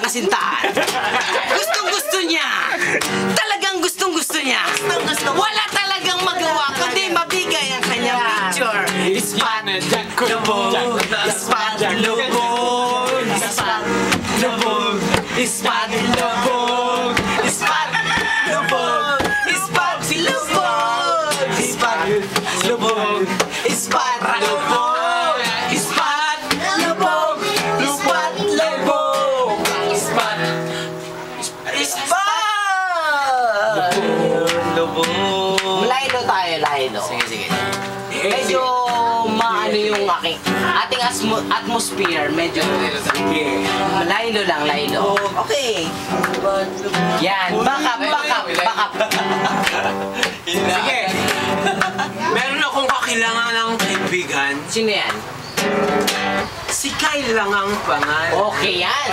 kasintahan. Gustong-gusto niya. Talagang gustong-gusto niya. Wala talagang magawa kundi mabigay ang kanyang picture. Ispat lubog, ispat lubog, ispat lubog, ispat lubog, ispat lubog, ispat lubog, ispat lubog, ispat lubog, ispat lubog, ispat lubog, ispat lubog. Laylo tayo, laylo. Sige. Medyo maano yung ating atmosphere, medyo laylo lang, laylo. Okay. Yan, backup. Sige. Meron akong kakilala ng kaibigan. Sino yan? Si Kyle lang ang pangalan. Okay yan.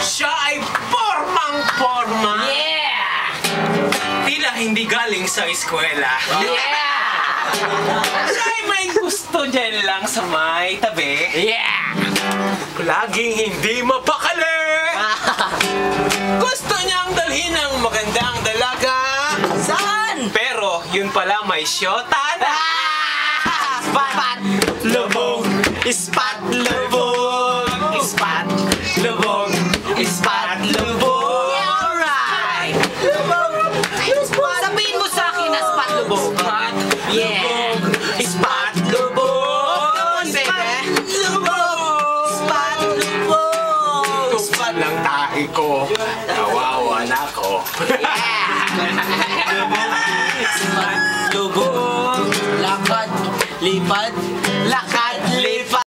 Siya ay formang-forma. Yeah! Tila hindi galing sa eskwela. Yeah! Siya ay may gusto dyan lang sa may tabi. Yeah! Laging hindi mapakali. Gusto niyang dalhin ng magandang dalaga. Saan? Pero yun pala may syota na. Ispat lubog, ispat lubog, ispat lubog, ispat lubog. Yeah, alright. Lubog. Sabihin mo sa akin na ispat lubog. Yeah. Ispat lubog. Come on, baby. Lubog. Ispat lubog. Tupad lang tahi ko. Kawawa na ko. Yeah. Ispat lubog. Lakad, lipad, lakad.